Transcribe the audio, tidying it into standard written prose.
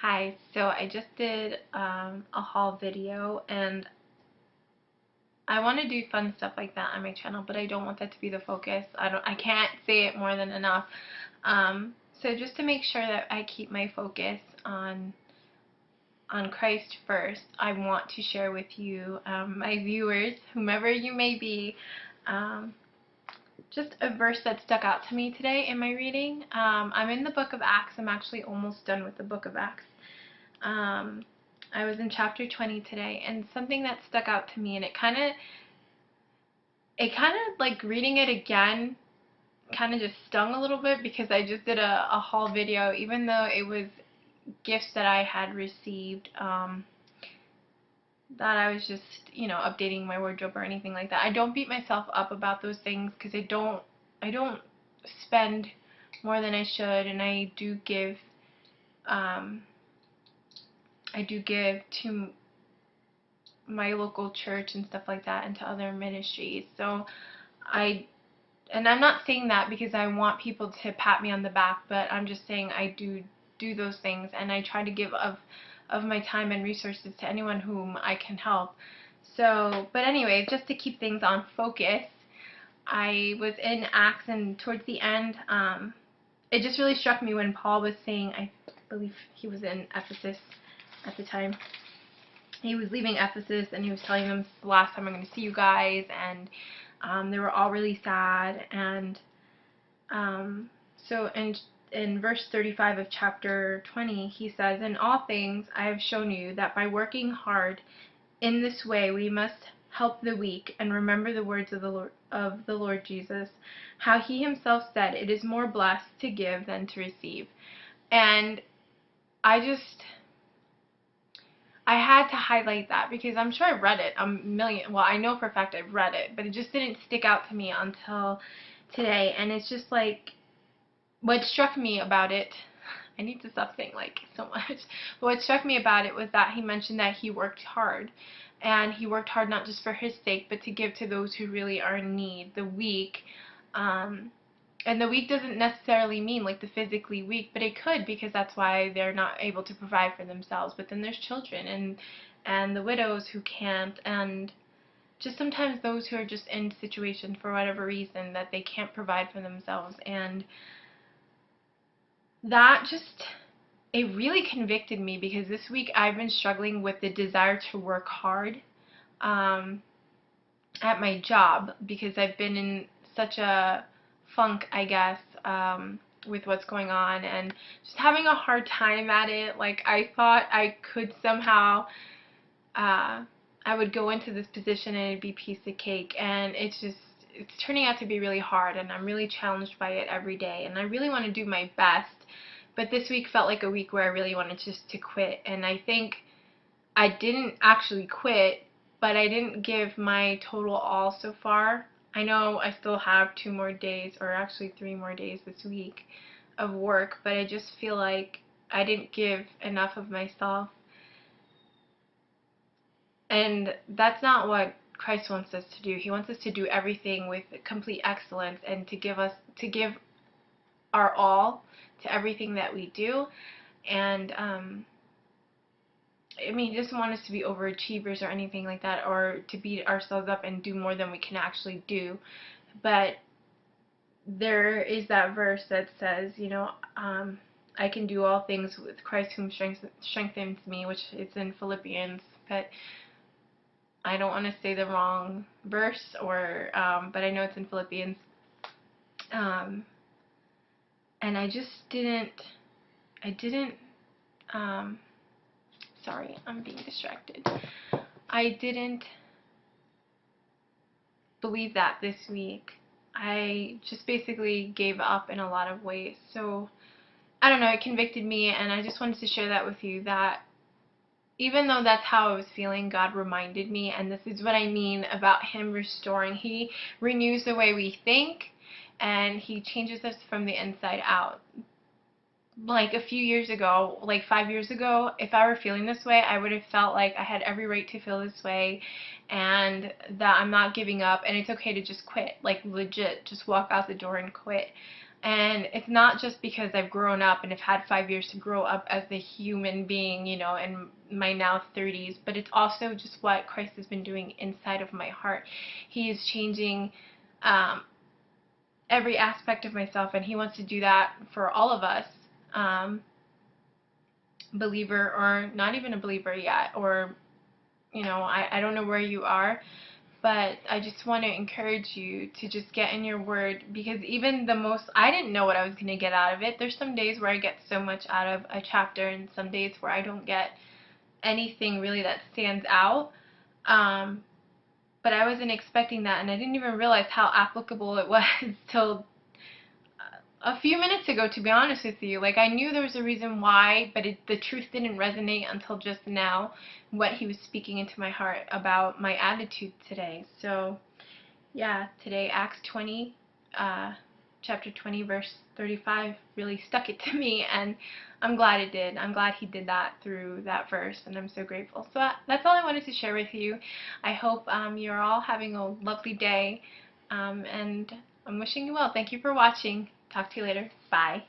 Hi, so I just did a haul video, and I want to do fun stuff like that on my channel, but I don't want that to be the focus. I can't say it more than enough. So just to make sure that I keep my focus on Christ first, I want to share with you, my viewers, whomever you may be, um, just a verse that stuck out to me today in my reading. I'm in the book of Acts. I'm actually almost done with the book of Acts. I was in chapter 20 today, and something that stuck out to me, and it kind of like reading it again kind of just stung a little bit, because I just did a haul video, even though it was gifts that I had received, that I was just, updating my wardrobe or anything like that. I don't beat myself up about those things, because I don't spend more than I should, and um, I do give to my local church and stuff like that, and to other ministries. So I'm not saying that because I want people to pat me on the back, but I'm just saying I do those things, and I try to give of my time and resources to anyone whom I can help. So, but anyway, just to keep things on focus, I was in Acts, and towards the end, it just really struck me when Paul was saying, I believe he was in Ephesus at the time. He was leaving Ephesus, and he was telling them, "This is the last time I'm going to see you guys," and they were all really sad. And so in verse 35 of chapter 20, he says, "In all things I have shown you that by working hard in this way we must help the weak, and remember the words of the Lord Jesus, how he himself said, 'It is more blessed to give than to receive.'" And I just I had to highlight that, because I'm sure I've read it well, I know for a fact I've read it, but it just didn't stick out to me until today. And it's just like, what struck me about it, I need to stop saying like so much, but what struck me about it was that he mentioned that he worked hard. And he worked hard not just for his sake, but to give to those who really are in need, the weak. And the weak doesn't necessarily mean like the physically weak, but it could, because that's why they're not able to provide for themselves. But then there's children, and the widows who can't, and just sometimes those who are just in situations for whatever reason that they can't provide for themselves. And that just, it really convicted me, because this week I've been struggling with the desire to work hard at my job, because I've been in such a funk, I guess, with what's going on, and just having a hard time at it. Like, I thought I could somehow, I would go into this position and it'd be piece of cake, and it's turning out to be really hard, and I'm really challenged by it every day, and I really want to do my best. But this week felt like a week where I really wanted just to quit, and I think I didn't actually quit, but I didn't give my total all so far. I know I still have 2 more days, or actually 3 more days this week of work, but I just feel like I didn't give enough of myself. And that's not what Christ wants us to do. He wants us to do everything with complete excellence, and to give our all to everything that we do. And I mean, he doesn't want us to be overachievers or anything like that, or to beat ourselves up and do more than we can actually do. But there is that verse that says, I can do all things with Christ whom strengthens me, which is in Philippians. But I don't want to say the wrong verse, but I know it's in Philippians. And I didn't, sorry, I'm being distracted. I didn't believe that this week. I just basically gave up in a lot of ways. So, I don't know, it convicted me, and I just wanted to share that with you, that even though that's how I was feeling, God reminded me, and this is what I mean about Him restoring. He renews the way we think, and He changes us from the inside out. Like a few years ago, like 5 years ago, if I were feeling this way, I would have felt like I had every right to feel this way, and that I'm not giving up, and it's okay to just quit, like legit, just walk out the door and quit. And it's not just because I've grown up and have had 5 years to grow up as a human being, you know, in my now 30s, but it's also just what Christ has been doing inside of my heart. He is changing um, every aspect of myself, and He wants to do that for all of us, um, believer or not even a believer yet, or, you know, I don't know where you are, but I just want to encourage you to just get in your word, because even the most, I didn't know what I was going to get out of it. There's some days where I get so much out of a chapter, and some days where I don't get anything really that stands out. Um, but I wasn't expecting that, and I didn't even realize how applicable it was till a few minutes ago, to be honest with you. Like, I knew there was a reason why, but the truth didn't resonate until just now, what He was speaking into my heart about my attitude today. So yeah, today Acts 20, chapter 20, verse 35 really stuck it to me, and I'm glad it did. I'm glad He did that through that verse, and I'm so grateful. So that's all I wanted to share with you. I hope you're all having a lovely day, and I'm wishing you well. Thank you for watching. Talk to you later. Bye.